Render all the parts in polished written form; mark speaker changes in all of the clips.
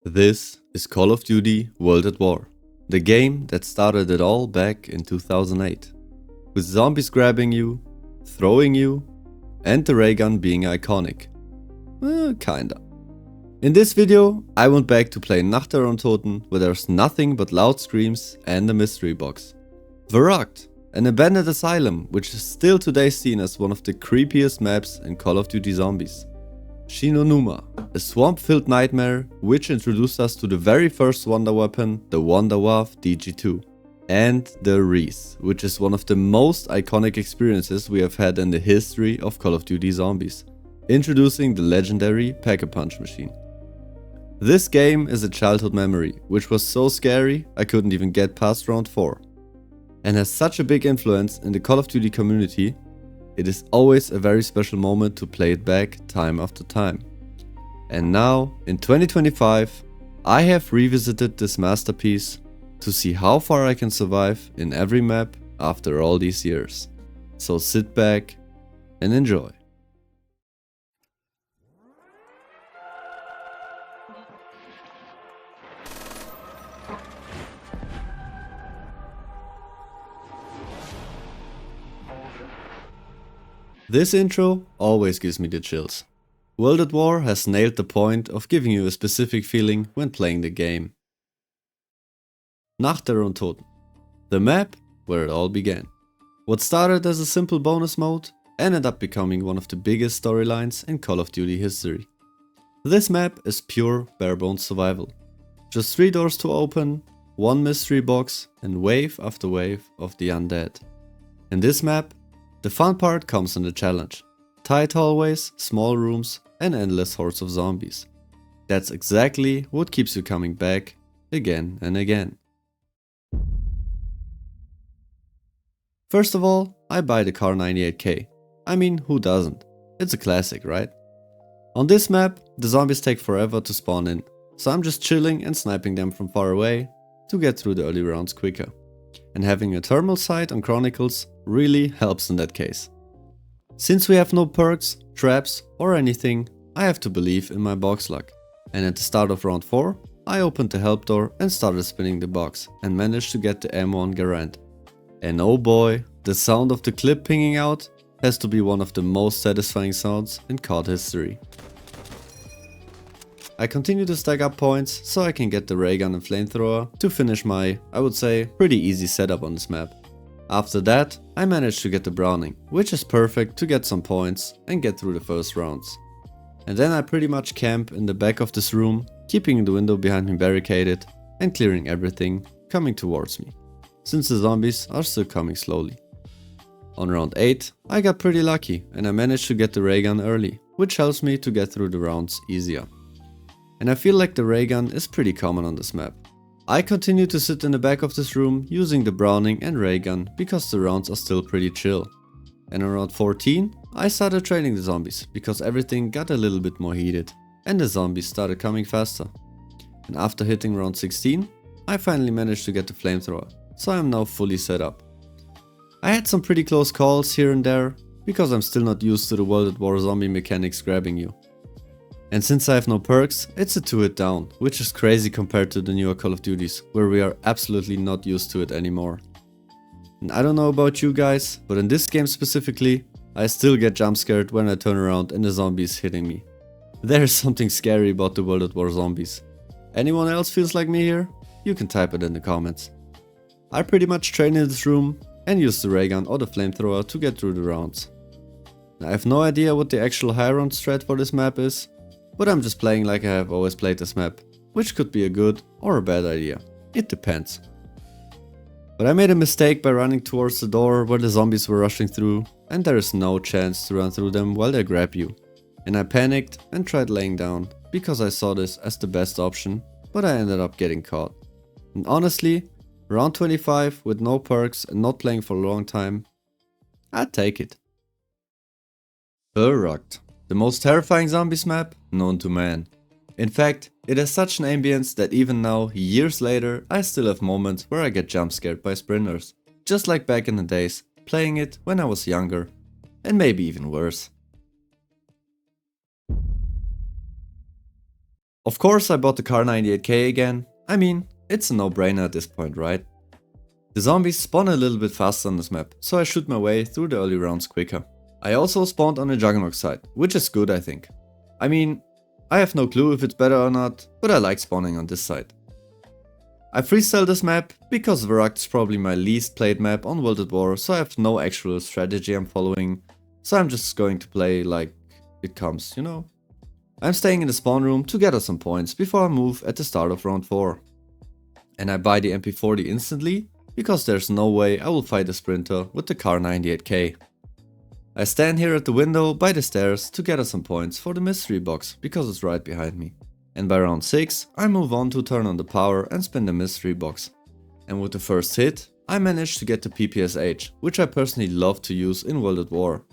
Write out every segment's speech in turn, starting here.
Speaker 1: This is Call of Duty World at War, the game that started it all back in 2008, with zombies grabbing you, throwing you, and the ray gun being iconic. Kinda. In this video, I went back to play Nacht der Untoten, where there's nothing but loud screams and a mystery box. Verruckt, an abandoned asylum which is still today seen as one of the creepiest maps in Call of Duty Zombies. Numa, a swamp-filled nightmare which introduced us to the very first wonder weapon, the Wonderwaffe DG2. And the Riese, which is one of the most iconic experiences we have had in the history of Call of Duty Zombies, introducing the legendary Pack-a-Punch machine. This game is a childhood memory, which was so scary I couldn't even get past round 4. And has such a big influence in the Call of Duty community, it is always a very special moment to play it back time after time. And now, in 2025, I have revisited this masterpiece to see how far I can survive in every map after all these years. So sit back and enjoy. This intro always gives me the chills. World at War has nailed the point of giving you a specific feeling when playing the game. Nacht der Untoten, the map where it all began. What started as a simple bonus mode ended up becoming one of the biggest storylines in Call of Duty history. This map is pure bare-bones survival. Just 3 doors to open, 1 mystery box, and wave after wave of the undead. In this map, the fun part comes in the challenge. Tight hallways, small rooms, and endless hordes of zombies. That's exactly what keeps you coming back again and again. First of all, I buy the Car 98K. I mean, who doesn't? It's a classic, right? On this map, the zombies take forever to spawn in, so I'm just chilling and sniping them from far away to get through the early rounds quicker. And having a thermal sight on Chronicles really helps in that case. Since we have no perks, traps or anything, I have to believe in my box luck. And at the start of round 4, I opened the help door and started spinning the box and managed to get the M1 Garand. And oh boy, the sound of the clip pinging out has to be one of the most satisfying sounds in COD history. I continue to stack up points so I can get the ray gun and flamethrower to finish my, I would say, pretty easy setup on this map. After that, I managed to get the Browning, which is perfect to get some points and get through the first rounds. And then I pretty much camp in the back of this room, keeping the window behind me barricaded and clearing everything coming towards me, since the zombies are still coming slowly. On round 8, I got pretty lucky and I managed to get the ray gun early, which helps me to get through the rounds easier. And I feel like the ray gun is pretty common on this map. I continue to sit in the back of this room using the Browning and ray gun because the rounds are still pretty chill. And around 14, I started training the zombies because everything got a little bit more heated and the zombies started coming faster. And after hitting round 16, I finally managed to get the flamethrower, so I am now fully set up. I had some pretty close calls here and there because I'm still not used to the World at War zombie mechanics grabbing you. And since I have no perks, it's a 2-hit down, which is crazy compared to the newer Call of Duties, where we are absolutely not used to it anymore. And I don't know about you guys, but in this game specifically, I still get jump scared when I turn around and the zombie is hitting me. There is something scary about the World at War zombies. Anyone else feels like me here? You can type it in the comments. I pretty much train in this room and use the ray gun or the flamethrower to get through the rounds. I have no idea what the actual high round strat for this map is, but I'm just playing like I have always played this map, which could be a good or a bad idea. It depends. But I made a mistake by running towards the door where the zombies were rushing through, and there is no chance to run through them while they grab you. And I panicked and tried laying down, because I saw this as the best option, but I ended up getting caught. And honestly, round 25 with no perks and not playing for a long time, I'd take it. Verruckt, the most terrifying zombies map known to man. In fact, it has such an ambience that even now, years later, I still have moments where I get jump scared by sprinters. Just like back in the days, playing it when I was younger. And maybe even worse. Of course I bought the car 98k again. I mean, it's a no-brainer at this point, right? The zombies spawn a little bit faster on this map, so I shoot my way through the early rounds quicker. I also spawned on the Juggernaut side, which is good I think. I mean, I have no clue if it's better or not, but I like spawning on this side. I freestyle this map because Verruckt is probably my least played map on World at War, so I have no actual strategy I'm following, so I'm just going to play like it comes, you know? I'm staying in the spawn room to gather some points before I move at the start of round 4. And I buy the MP40 instantly, because there's no way I will fight a sprinter with the car 98k. I stand here at the window by the stairs to gather some points for the mystery box because it's right behind me. And by round 6 I move on to turn on the power and spin the mystery box. And with the first hit I managed to get the PPSH, which I personally love to use in World at War.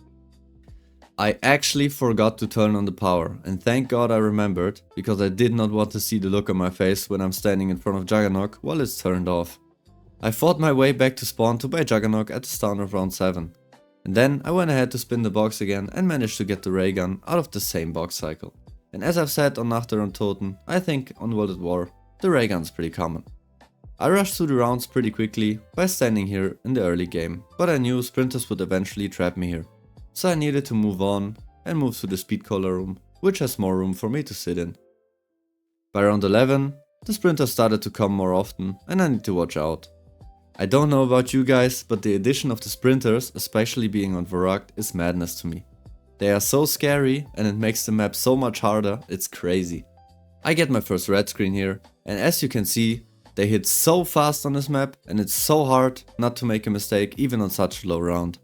Speaker 1: I actually forgot to turn on the power, and thank God I remembered, because I did not want to see the look on my face when I'm standing in front of Juggernaut while it's turned off. I fought my way back to spawn to buy Juggernaut at the start of round 7. And then I went ahead to spin the box again and managed to get the ray gun out of the same box cycle. And as I've said on Nacht der Untoten, I think on World at War, the ray gun's pretty common. I rushed through the rounds pretty quickly by standing here in the early game, but I knew sprinters would eventually trap me here. So I needed to move on and move to the speed cola room, which has more room for me to sit in. By round 11, the sprinters started to come more often and I need to watch out. I don't know about you guys, but the addition of the sprinters, especially being on Verruckt, is madness to me. They are so scary and it makes the map so much harder, it's crazy. I get my first red screen here, and as you can see, they hit so fast on this map and it's so hard not to make a mistake even on such a low round.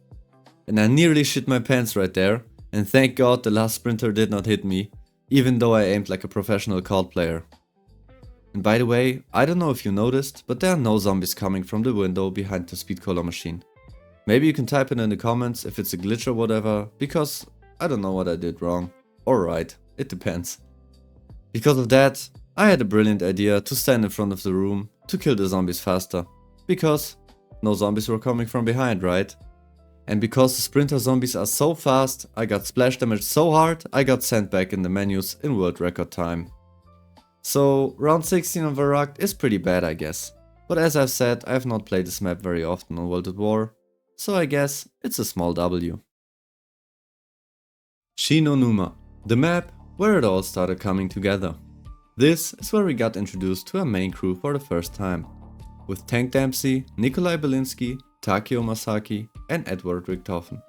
Speaker 1: And I nearly shit my pants right there, and thank God the last sprinter did not hit me, even though I aimed like a professional COD player. And by the way, I don't know if you noticed, but there are no zombies coming from the window behind the speed cola machine. Maybe you can type it in the comments if it's a glitch or whatever, because I don't know what I did wrong. Or right, it depends. Because of that, I had a brilliant idea to stand in front of the room to kill the zombies faster. Because no zombies were coming from behind, right? And because the sprinter zombies are so fast, I got splash damage so hard, I got sent back in the menus in world record time. So round 16 on Verruckt is pretty bad I guess. But as I've said, I have not played this map very often on World at War, so I guess it's a small W. Numa, the map where it all started coming together. This is where we got introduced to our main crew for the first time, with Tank Dempsey, Nikolai Belinsky, Takeo Masaki and Edward Richtofen,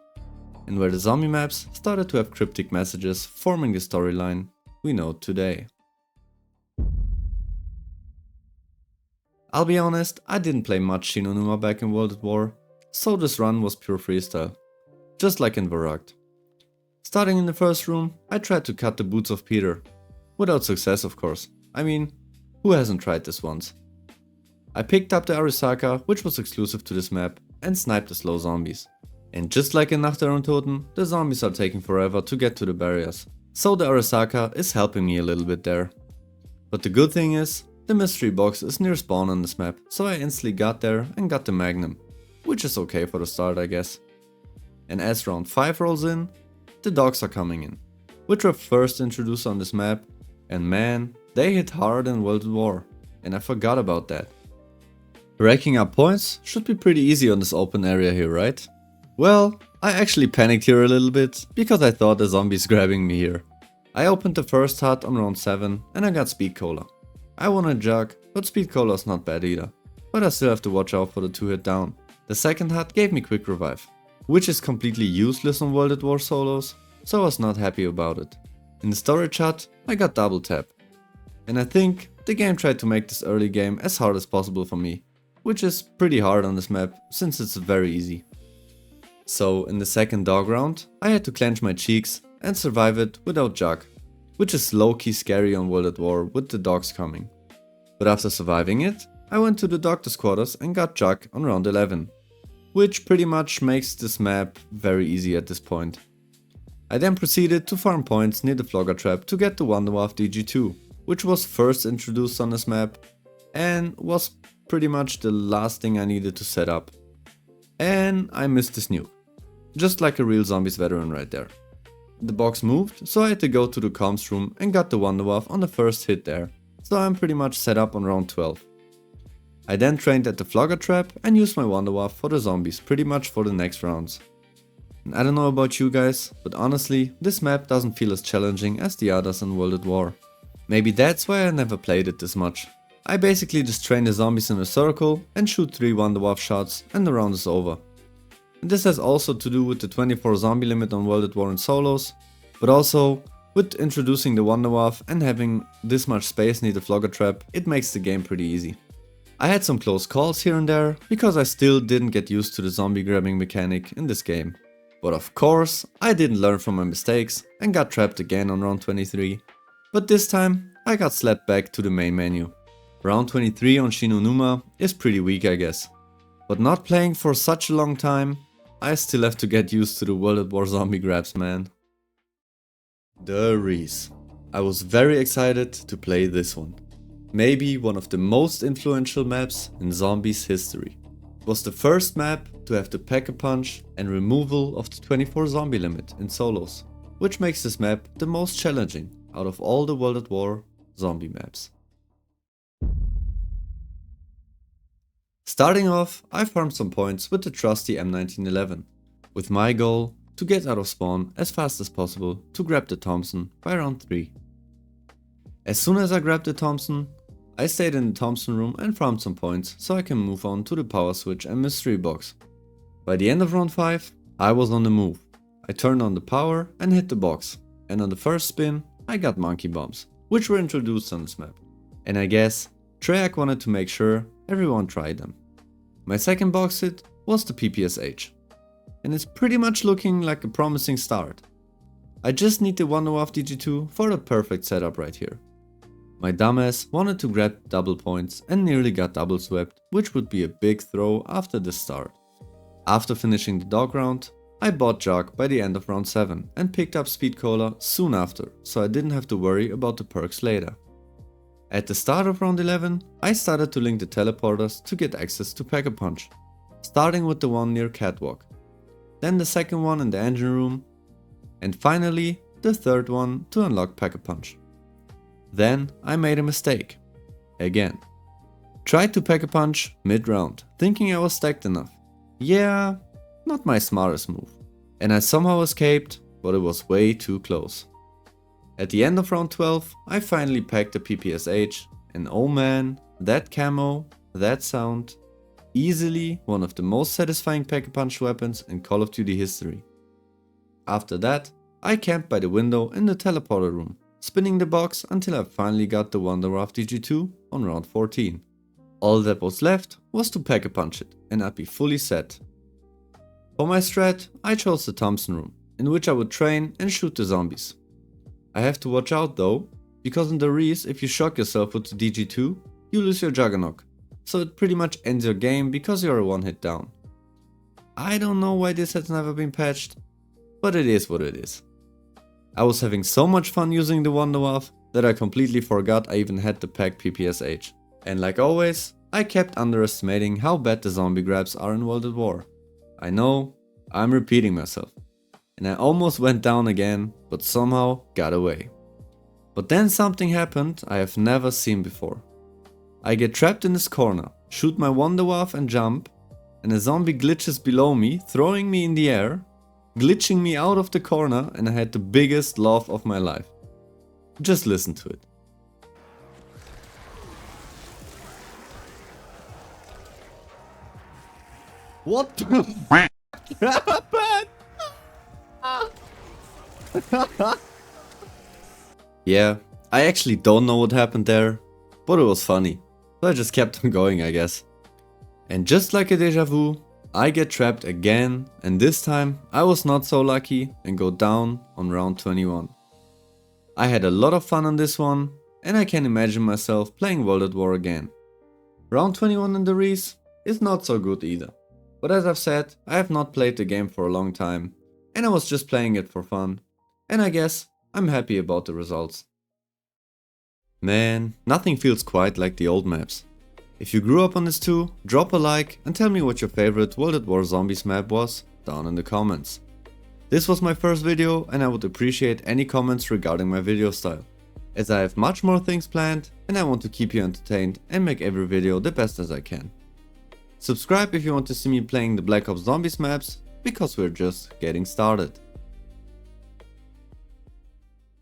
Speaker 1: and where the zombie maps started to have cryptic messages forming the storyline we know today. I'll be honest, I didn't play much Numa back in World at War, so this run was pure freestyle, just like in Verruckt. Starting in the first room, I tried to cut the boots of Peter, without success of course. I mean, who hasn't tried this once? I picked up the Arisaka, which was exclusive to this map, and sniped the slow zombies. And just like in Nacht der Untoten, the zombies are taking forever to get to the barriers, so the Arisaka is helping me a little bit there. But the good thing is, the mystery box is near spawn on this map, so I instantly got there and got the Magnum, which is okay for the start I guess. And as round 5 rolls in, the dogs are coming in, which were first introduced on this map, and man, they hit hard in World at War, and I forgot about that. Racking up points should be pretty easy on this open area here, right? Well, I actually panicked here a little bit, because I thought the zombie's grabbing me here. I opened the first hut on round 7 and I got Speed Cola. I won a jug, but Speed Cola's not bad either, but I still have to watch out for the 2-hit down. The second hut gave me Quick Revive, which is completely useless on World at War solos, so I was not happy about it. In the storage hut, I got Double Tap. And I think the game tried to make this early game as hard as possible for me, which is pretty hard on this map since it's very easy. So in the second dog round, I had to clench my cheeks and survive it without jug, which is low-key scary on World at War with the dogs coming. But after surviving it, I went to the doctor's quarters and got jug on round 11, which pretty much makes this map very easy at this point. I then proceeded to farm points near the Flogger Trap to get the Wonderwaffe DG2, which was first introduced on this map and was pretty much the last thing I needed to set up. And I missed this nuke, just like a real zombies veteran right there. the box moved, so I had to go to the comms room and got the Wonderwaffe on the first hit there, so I'm pretty much set up on round 12. I then trained at the Flogger Trap and used my Wonderwaffe for the zombies pretty much for the next rounds. And I don't know about you guys, but honestly, this map doesn't feel as challenging as the others in World at War. Maybe that's why I never played it this much. I basically just train the zombies in a circle and shoot 3 Wonderwaffe shots and the round is over. And this has also to do with the 24 zombie limit on World at War in solos, but also with introducing the Wonderwaffe and having this much space near the Flogger Trap, it makes the game pretty easy. I had some close calls here and there, because I still didn't get used to the zombie grabbing mechanic in this game. But of course, I didn't learn from my mistakes and got trapped again on round 23. But this time, I got slapped back to the main menu. Round 23 on Numa is pretty weak, I guess. But not playing for such a long time, I still have to get used to the World at War zombie grabs, man. The Riese. I was very excited to play this one. Maybe one of the most influential maps in zombies history. It was the first map to have the Pack-a-Punch and removal of the 24 zombie limit in solos, which makes this map the most challenging out of all the World at War zombie maps. Starting off, I farmed some points with the trusty M1911, with my goal to get out of spawn as fast as possible to grab the Thompson by round 3. As soon as I grabbed the Thompson, I stayed in the Thompson room and farmed some points so I can move on to the power switch and mystery box. By the end of round 5, I was on the move. I turned on the power and hit the box, and on the first spin I got monkey bombs, which were introduced on this map. And I guess Treyarch wanted to make sure everyone tried them. My second box hit was the PPSH, and it's pretty much looking like a promising start. I just need the Wonderwaffe DG2 for the perfect setup right here. My dumbass wanted to grab double points and nearly got double swept, which would be a big throw after this start. After finishing the dog round, I bought Jog by the end of round 7 and picked up Speed Cola soon after, so I didn't have to worry about the perks later. At the start of round 11, I started to link the teleporters to get access to Pack-a-Punch, starting with the one near Catwalk, then the second one in the engine room, and finally the third one to unlock Pack-a-Punch. Then I made a mistake. Again. Tried to Pack-a-Punch mid-round, thinking I was stacked enough. Yeah, not my smartest move. And I somehow escaped, but it was way too close. At the end of round 12, I finally packed the PPSH, and oh man, that camo, that sound, easily one of the most satisfying Pack-a-Punch weapons in Call of Duty history. After that, I camped by the window in the teleporter room, spinning the box until I finally got the Wonderwaffe DG2 on round 14. All that was left was to Pack-a-Punch it, and I'd be fully set. For my strat, I chose the Thompson room, in which I would train and shoot the zombies. I have to watch out though, because in the Riese, if you shock yourself with the DG2, you lose your Juggernaut, so it pretty much ends your game because you're a one hit down. I don't know why this has never been patched, but it is what it is. I was having so much fun using the Wonderwaffe that I completely forgot I even had the pack PPSH. And like always, I kept underestimating how bad the zombie grabs are in World at War. I know, I'm repeating myself. And I almost went down again, but somehow got away. But then something happened I have never seen before. I get trapped in this corner, shoot my Wonderwaffe and jump, and a zombie glitches below me, throwing me in the air, glitching me out of the corner, and I had the biggest laugh of my life. Just listen to it. What the f happened? Yeah, I actually don't know what happened there, but it was funny, so I just kept on going, I guess. And just like a deja vu, I get trapped again, and this time I was not so lucky and go down on round 21. I had a lot of fun on this one, and I can imagine myself playing World at War again. Round 21 in the Riese is not so good either, but as I've said, I have not played the game for a long time, and I was just playing it for fun, and I guess I'm happy about the results. Man, nothing feels quite like the old maps. If you grew up on this too, drop a like and tell me what your favorite World at War Zombies map was down in the comments. This was my first video and I would appreciate any comments regarding my video style, as I have much more things planned and I want to keep you entertained and make every video the best as I can. Subscribe if you want to see me playing the Black Ops Zombies maps, because we're just getting started.